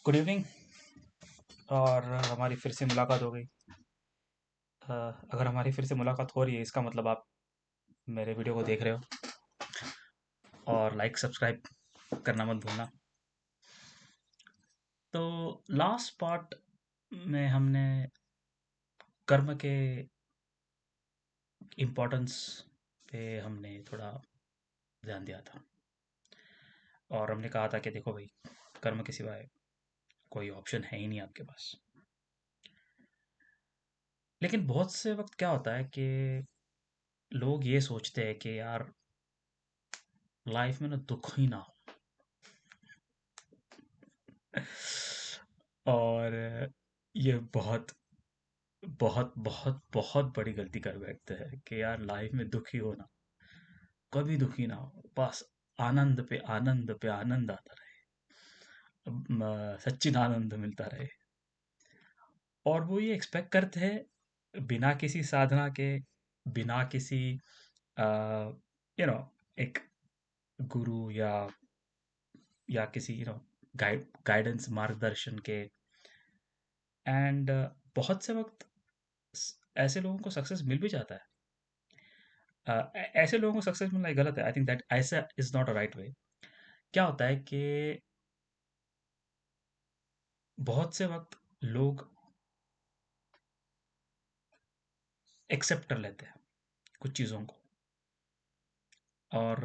Good evening. और हमारी फिर से मुलाकात हो गई। अ, अगर हमारी फिर से मुलाकात हो रही है इसका मतलब आप मेरे वीडियो को देख रहे हो। और लाइक सब्सक्राइब करना मत भूलना। तो लास्ट पार्ट में हमने कर्म के इम्पोर्टेंस पे हमने थोड़ा ध्यान दिया था। और हमने कहा था कि देखो भाई, कर्म के सिवाय कोई ऑप्शन है ही नहीं आपके पास। लेकिन बहुत से वक्त क्या होता है कि लोग ये सोचते हैं कि यार, लाइफ में ना दुख ही ना हो। और ये बहुत बहुत बहुत बहुत बड़ी गलती कर बैठते हैं कि यार लाइफ में दुखी हो ना, कभी दुखी ना हो, बस आनंद पे आनंद पे आनंद आता रहे, सच्चिदानंद मिलता रहे। और वो ये एक्सपेक्ट करते हैं बिना किसी साधना के, बिना किसी यू नो एक गुरु या किसी गाइडेंस मार्गदर्शन के। एंड बहुत से वक्त ऐसे लोगों को सक्सेस मिल भी जाता है। ऐसे लोगों को सक्सेस मिलना ही गलत है। आई थिंक दैट ऐसा is not a right way. क्या होता है कि बहुत से वक्त लोग एक्सेप्ट कर लेते हैं कुछ चीज़ों को। और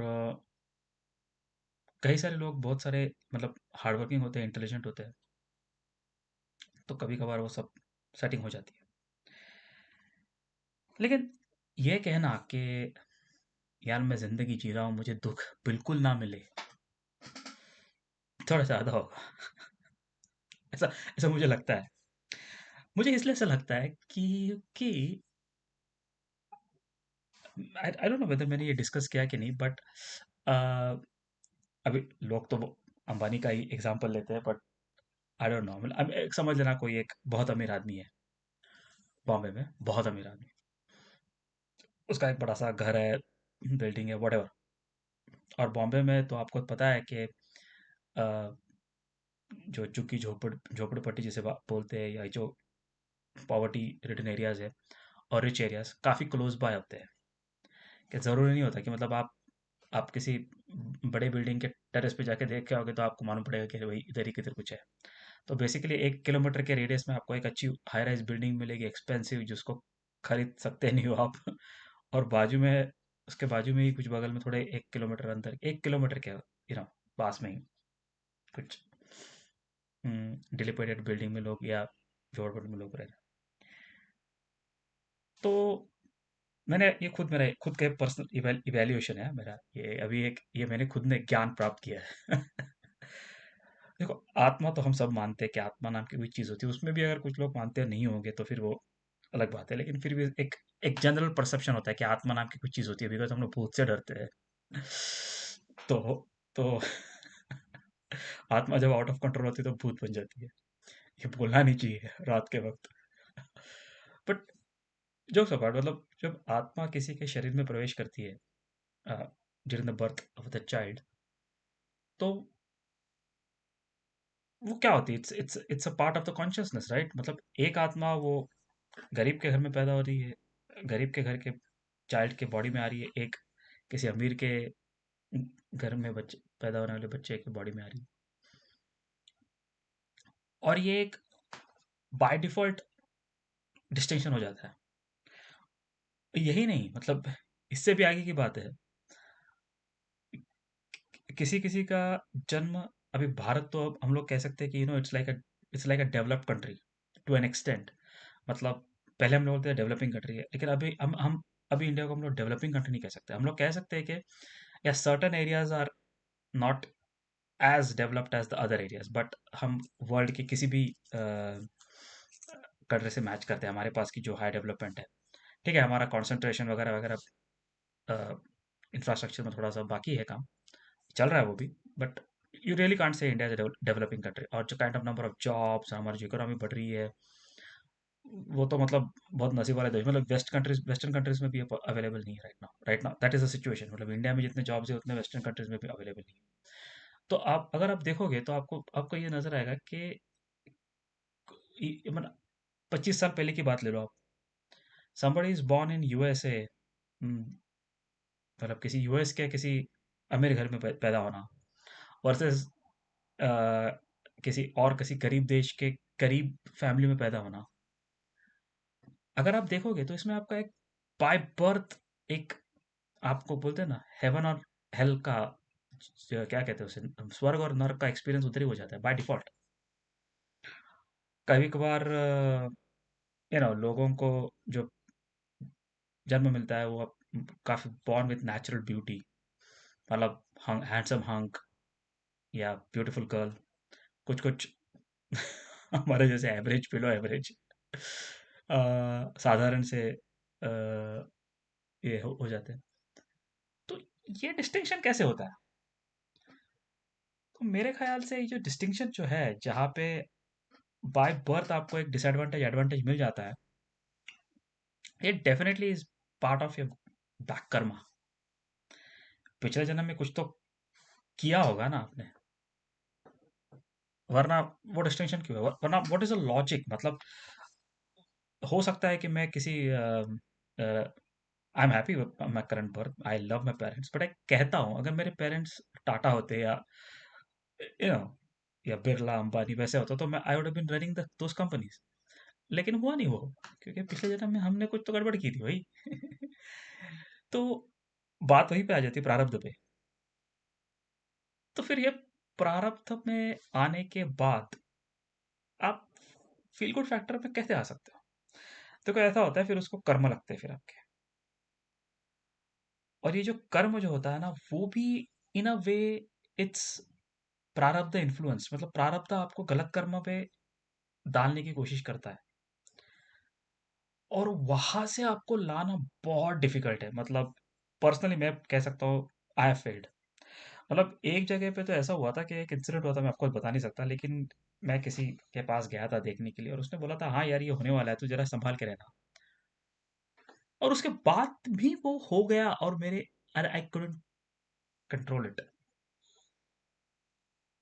कई सारे लोग बहुत सारे मतलब हार्ड वर्किंग होते हैं, इंटेलिजेंट होते हैं, तो कभी कभार वो सब सेटिंग हो जाती है। लेकिन ये कहना कि यार मैं ज़िंदगी जी रहा हूँ, मुझे दुख बिल्कुल ना मिले, थोड़ा ज़्यादा होगा। ऐसा ऐसा मुझे लगता है। मुझे इसलिए ऐसा लगता है कि आई डोंट नो वेदर मैंने ये डिस्कस किया कि नहीं, बट अभी लोग तो अंबानी का ही एग्जांपल लेते हैं, बट आई डोंट नो, मतलब अब एक समझ लेना, कोई एक बहुत अमीर आदमी है, बॉम्बे में बहुत अमीर आदमी। उसका एक बड़ा सा घर है, बिल्डिंग है, वटेवर। और बॉम्बे में तो आपको पता है कि अ, जो चुकी झोपड़पट्टी जिसे बोलते हैं, या जो पॉवर्टी रिडन एरियाज है और रिच एरियाज काफ़ी क्लोज बाय होते हैं। कि ज़रूरी नहीं होता कि मतलब आप किसी बड़े बिल्डिंग के टेरेस पे जाके देख के आओगे तो आपको मालूम पड़ेगा कि भाई इधर ही किधर कुछ है। तो बेसिकली 1 किलोमीटर के रेडियस में आपको एक अच्छी हाई राइज बिल्डिंग मिलेगी, एक्सपेंसिव, जिसको खरीद सकते नहीं हो आप। और बाजू में, उसके बाजू में ही कुछ बगल में थोड़े 1 किलोमीटर अंदर, 1 किलोमीटर के पास में ही कुछ डिलिपेटेड बिल्डिंग में लोग या झोपड़पट्टी में लोग रह रहे हैं। तो मैंने ये खुद, मेरा खुद का पर्सनल इवैल्यूएशन है मेरा, ये अभी एक, ये मैंने खुद ने ज्ञान प्राप्त किया है। देखो, आत्मा तो हम सब मानते हैं कि आत्मा नाम की कोई चीज़ होती है, उसमें भी अगर कुछ लोग मानते नहीं होंगे तो फिर वो अलग बात है। लेकिन फिर भी एक एक जनरल परसेप्शन होता है कि आत्मा नाम की कुछ चीज़ होती है, बिकॉज हम लोग भूत से डरते हैं। तो तो आत्मा जब आउट ऑफ कंट्रोल होती है तो भूत बन जाती है। ये बोलना नहीं चाहिए रात के वक्त। बट जोक्स अपार्ट, मतलब जब आत्मा किसी के शरीर में प्रवेश करती है during the birth of the child, तो वो क्या होती है? It's a part of the consciousness, right? मतलब एक आत्मा वो गरीब के घर में पैदा हो रही है, गरीब के घर के चाइल्ड के बॉडी में आ रही है, एक किसी अमीर के घर में बच्चे पैदा होने वाले बच्चे के बॉडी में आ रही है। और ये एक बाय डिफॉल्ट डिस्टिंक्शन हो जाता है। यही नहीं, मतलब इससे भी आगे की बात है। किसी किसी का जन्म, अभी भारत तो अब हम लोग कह सकते हैं कि it's like a developed country to an extent. मतलब पहले हम लोग बोलते हैं डेवलपिंग कंट्री है, लेकिन अभी हम अभी इंडिया को हम लोग डेवलपिंग कंट्री नहीं कह सकते। हम लोग कह सकते हैं कि या certain areas are not as developed as the other areas, but हम वर्ल्ड के किसी भी कंट्री से मैच करते हैं, हमारे पास की जो हाई डेवलपमेंट है। ठीक है, हमारा कंसंट्रेशन वगैरह वगैरह, इंफ्रास्ट्रक्चर में थोड़ा सा बाकी है काम, चल रहा है वो भी। But you really can't say India is developing country. और जो kind of number of jobs, हमारी जो इकोनॉमी बढ़ रही है, वो तो मतलब बहुत नसीब वाले देश, मतलब वेस्टर्न कंट्रीज में भी अवेलेबल नहीं है right now that is the situation. मतलब इंडिया में जितने जॉब्स है उतने वेस्टर्न कंट्रीज में भी अवेलेबल नहीं है। तो आप अगर आप देखोगे तो आपको आपको ये नजर आएगा कि मतलब 25 साल पहले की बात ले लो आप। somebody is born in USA, मतलब किसी यूएस के किसी अमीर घर में पैदा होना वर्सेस किसी गरीब देश के गरीब फैमिली में पैदा होना। अगर आप देखोगे तो इसमें आपका एक बाय बर्थ एक, आपको बोलते हैं ना हेवन और हेल का, क्या कहते हैं उसे, स्वर्ग और नरक का एक्सपीरियंस उधर ही हो जाता है बाय डिफॉल्ट। कभी कभार लोगों को जो जन्म मिलता है वो काफी बॉर्न विथ नेचुरल ब्यूटी, मतलब हैंडसम हंक या ब्यूटीफुल गर्ल, कुछ कुछ हमारे जैसे एवरेज बिलो एवरेज साधारण से ये हो जाते हैं। तो ये डिस्टिंक्शन कैसे होता है? तो मेरे ख्याल से ये जो डिस्टिंक्शन जो है, जहाँ पे बाय बर्थ आपको एक डिसएडवांटेज एडवांटेज मिल जाता है, ये definitely is part of your back Karma. पिछले जन्म में कुछ तो किया होगा ना आपने, वरना वो डिस्टिंक्शन क्यों है? वरना व्हाट इज द लॉजिक? मतलब हो सकता है कि मैं किसी I am happy with my current birth, I love my parents, but I कहता हूँ अगर मेरे पेरेंट्स टाटा होते या यू नो या बिरला अंबानी वैसे होता तो मैं I would have been running those companies. लेकिन हुआ नहीं वो, क्योंकि पिछले जन्म में हमने कुछ तो गड़बड़ की थी भाई। तो बात वहीं पे आ जाती है, प्रारब्ध पे। तो फिर ये प्रारब्ध में आने के बाद आप फील गुड फैक्टर पे कैसे आ सकते हो? तो क्या ऐसा होता है, फिर उसको कर्म लगते हैं फिर आपके। और ये जो कर्म जो होता है ना, वो भी इन अ वे इट्स प्रारब्ध इन्फ्लुएंस, मतलब प्रारब्ध आपको गलत कर्म पे डालने की कोशिश करता है, और वहां से आपको लाना बहुत डिफिकल्ट है। मतलब पर्सनली मैं कह सकता हूँ आई हैव फेल्ड। मतलब एक जगह पे तो ऐसा हुआ था कि एक इंसिडेंट हुआ था, मैं आपको बता नहीं सकता, लेकिन मैं किसी के पास गया था देखने के लिए, और उसने बोला था हाँ यार ये होने वाला है, तू जरा संभाल के रहना। और उसके बाद भी वो हो गया, और मेरे आई कुडंट कंट्रोल इट।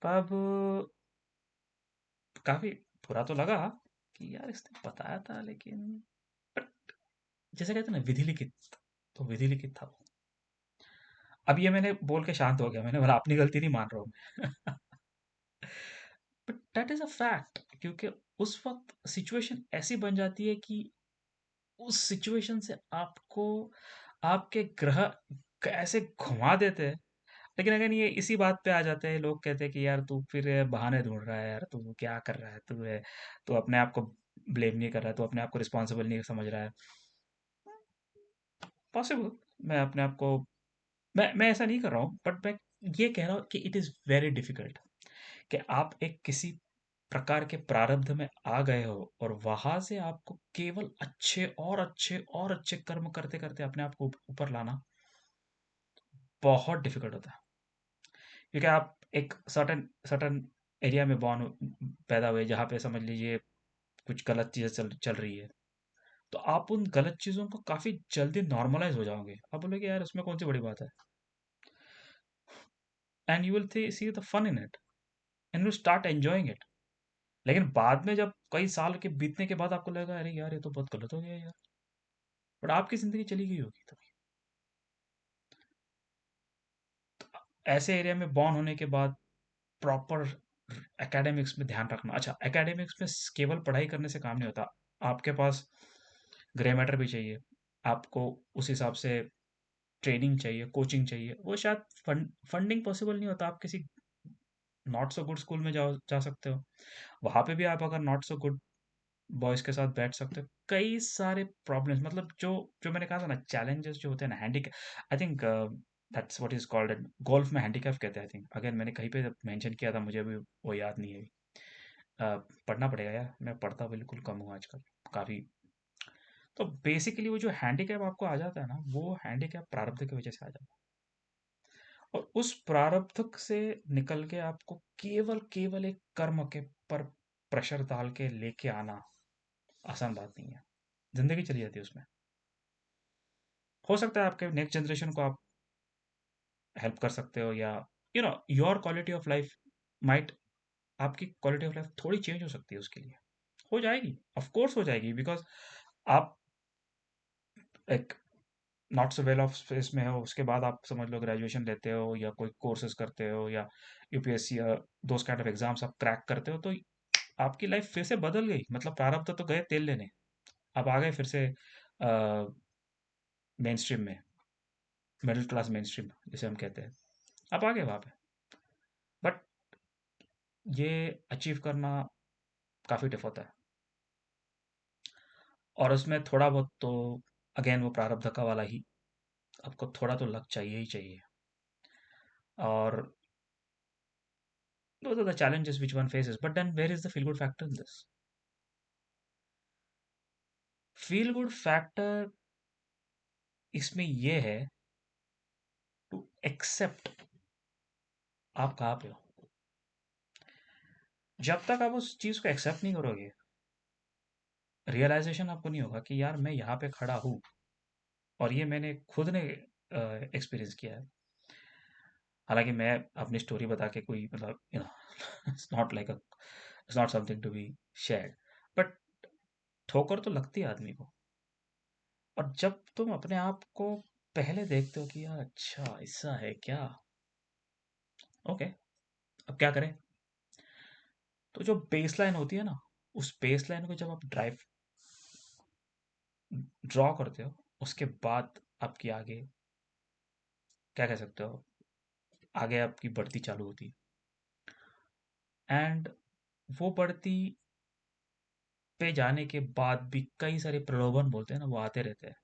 तब काफी बुरा तो लगा कि यार इसने बताया था, लेकिन बट जैसे कहते हैं ना विधि लिखित, तो विधि लिखित था वो। अब ये मैंने बोल के शांत हो गया, मैंने बोला अपनी गलती नहीं मान रहा हूँ। But that is a fact, क्योंकि उस वक्त सिचुएशन ऐसी बन जाती है कि उस सिचुएशन से आपको आपके ग्रह कैसे घुमा देते हैं। लेकिन अगर ये इसी बात पे आ जाते हैं, लोग कहते हैं कि यार तू फिर बहाने ढूंढ रहा है, यार तू क्या कर रहा है, तू अपने आप को ब्लेम नहीं कर रहा है, तू अपने आप को रिस्पॉन्सिबल नहीं समझ रहा है। पॉसिबल, मैं अपने आप को, मैं ऐसा नहीं कर रहा हूँ, बट मैं ये कह रहा हूँ कि इट इज़ वेरी डिफिकल्ट कि आप एक किसी प्रकार के प्रारब्ध में आ गए हो, और वहां से आपको केवल अच्छे और अच्छे और अच्छे कर्म करते करते अपने आप को ऊपर लाना बहुत डिफिकल्ट होता है। क्योंकि आप एक सर्टन सर्टन एरिया में पैदा हुए, जहाँ पे समझ लीजिए कुछ गलत चीज़ें चल चल रही है, तो आप उन गलत चीज़ों को काफ़ी जल्दी नॉर्मलाइज हो जाओगे, आप बोलोगे यार उसमें कौन सी बड़ी बात है, and you will see the fun in it, and you start enjoying it. लेकिन बाद में जब कई साल के बीतने के बाद आपको लगेगा अरे यार ये तो बहुत गलत हो गया यार, बट आपकी ज़िंदगी चली गई होगी तभी। ऐसे एरिया में बॉर्न होने के बाद प्रॉपर एकेडमिक्स में ध्यान रखना। अच्छा, एकेडमिक्स में केवल पढ़ाई करने से काम नहीं होता, आपके पास ग्रे मैटर भी चाहिए, आपको उस हिसाब से ट्रेनिंग चाहिए, कोचिंग चाहिए। वो शायद फंडिंग पॉसिबल नहीं होता, आप किसी नॉट सो गुड स्कूल में जा सकते हो, वहाँ पे भी आप अगर नॉट सो गुड बॉयज़ के साथ बैठ सकते हो। कई सारे प्रॉब्लम्स, मतलब जो जो मैंने कहा था ना, चैलेंजेस जो होते हैं ना, handicap, I think that's what is called, golf में हैंडीकैप कहते हैं आई थिंक। अगेन मैंने कहीं पे मेंशन किया था, मुझे अभी वो याद नहीं है। पढ़ना पड़ेगा यार, मैं पढ़ता बिल्कुल कम हूँ आजकल, काफ़ी। तो बेसिकली वो जो हैंडीकैप आपको आ जाता है ना, वो हैंडीकैप प्रारब्ध की वजह से आ जाता है। और उस प्रारब्ध से निकल के आपको केवल केवल एक कर्म के पर प्रेशर डाल के लेके आना आसान बात नहीं है, जिंदगी चली जाती है उसमें। हो सकता है आपके नेक्स्ट जनरेशन को आप हेल्प कर सकते हो, या your quality of life might, आपकी क्वालिटी ऑफ लाइफ थोड़ी चेंज हो सकती है उसके लिए। हो जाएगी, ऑफ कोर्स हो जाएगी, बिकॉज आप एक not so well of space में हो, उसके बाद आप समझ लो ग्रेजुएशन लेते हो या कोई कोर्सेज करते हो या यूपीएससी या दोस काइंड ऑफ एग्जाम्स आप क्रैक करते हो, तो आपकी लाइफ फिर से बदल गई। मतलब प्रारब्ध तो गए तेल लेने, अब आ गए फिर से मेन स्ट्रीम में, मिडिल क्लास मेन स्ट्रीम जिसे हम कहते हैं, अब आ गए वहाँ पे। बट ये अचीव करना काफ़ी टफ होता है, और उसमें थोड़ा बहुत तो अगेन वो प्रारब्ध का वाला ही, आपको थोड़ा तो लक चाहिए ही चाहिए। और those are the challenges which one faces, but then where is the feel good factor in this? Feel good factor इसमें ये है टू एक्सेप्ट आप कहाँ पे हो। जब तक आप उस चीज़ को एक्सेप्ट नहीं करोगे, रियलाइजेशन आपको नहीं होगा कि यार मैं यहाँ पे खड़ा हूँ, और ये मैंने खुद ने एक्सपीरियंस किया है। हालांकि मैं अपनी स्टोरी बता के कोई मतलब it's not like it's not something to be shared, but ठोकर तो लगती है आदमी को। और जब तुम अपने आप को पहले देखते हो कि यार अच्छा ऐसा है क्या, ओके, अब क्या करें, तो जो बेस लाइन होती है ना, उस बेस लाइन को जब आप ड्राइव ड्रॉ करते हो, उसके बाद आपकी आगे क्या कह सकते हो, आगे आपकी बढ़ती चालू होती है। एंड वो बढ़ती पे जाने के बाद भी कई सारे प्रलोभन बोलते हैं ना, वो आते रहते हैं।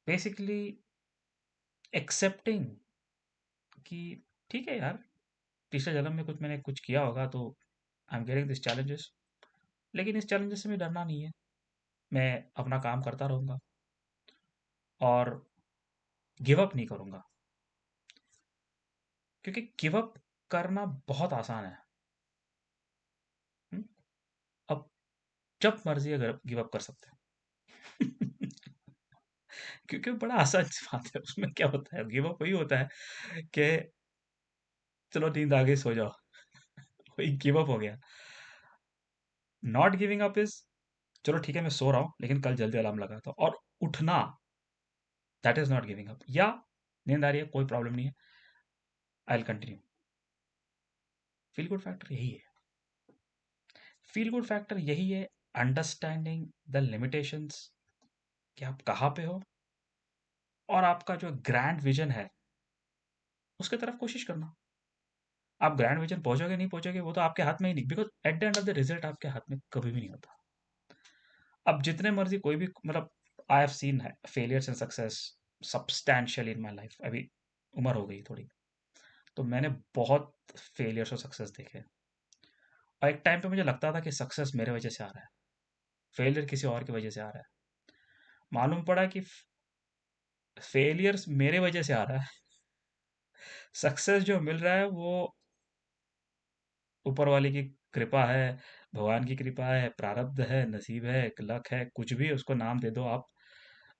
बेसिकली एक्सेप्टिंग कि ठीक है यार, पिछले जन्म में कुछ मैंने कुछ किया होगा, तो I am getting this challenges, लेकिन इस चैलेंजेस से भी डरना नहीं है। मैं अपना काम करता रहूंगा और गिव अप नहीं करूंगा, क्योंकि गिव अप करना बहुत आसान है। हुँ? अब जब मर्जी अगर गिव अप कर सकते हैं। क्योंकि वो बड़ा आसान सी बात है, उसमें क्या होता है, गिव अप वही होता है कि चलो नींद आ गई, सो जाओ। वही गिव अप हो गया। नॉट गिविंग अप इज चलो ठीक है मैं सो रहा हूँ, लेकिन कल जल्दी अलार्म लगाता हूँ और उठना, that is not giving up. या नींद आ रही है, कोई प्रॉब्लम नहीं है, I will continue. Feel good factor यही है। फील गुड फैक्टर यही है, अंडरस्टैंडिंग द लिमिटेशंस, कि आप कहाँ पे हो, और आपका जो ग्रैंड विजन है उसके तरफ कोशिश करना। आप ग्रैंड विजन पहुंचोगे नहीं पहुंचोगे वो तो आपके हाथ में ही नहीं, because at the end of the result आपके हाथ में कभी भी नहीं होता। अब जितने मर्जी कोई भी मतलब, आई हैव सीन है failures and success substantial in my life. अभी उम्र हो गई थोड़ी, तो मैंने बहुत फेलियर्स और सक्सेस देखे। और एक टाइम पे मुझे लगता था कि सक्सेस मेरे वजह से आ रहा है, फेलियर किसी और की वजह से आ रहा है। मालूम पड़ा कि फेलियर्स मेरे वजह से आ रहा है, सक्सेस जो मिल रहा है वो ऊपर वाले की कृपा है, भगवान की कृपा है, प्रारब्ध है, नसीब है, लक है, कुछ भी उसको नाम दे दो आप।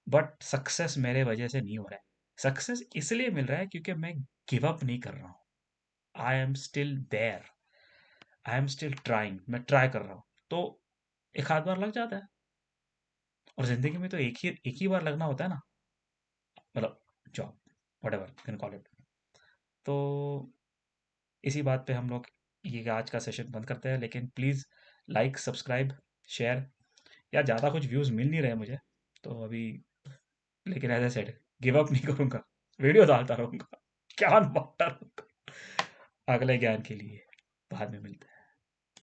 बट सक्सेस मेरे वजह से नहीं हो रहा है। सक्सेस इसलिए मिल रहा है क्योंकि मैं गिव अप नहीं कर रहा हूँ। I am still there, I am still trying, मैं ट्राई कर रहा हूँ। तो एक आध बार लग जाता है, और जिंदगी में तो एक ही बार लगना होता है ना, मतलब job, what ever can call it. तो इसी बात पे हम लोग ये आज का सेशन बंद करते हैं, लेकिन प्लीज़ लाइक सब्सक्राइब शेयर, या ज़्यादा कुछ व्यूज़ मिल नहीं रहे मुझे तो अभी, लेकिन as a said give up नहीं करूँगा, वीडियो डालता रहूँगा, ज्ञान बांटता रहूँगा। अगले ज्ञान के लिए बाद में मिलते हैं।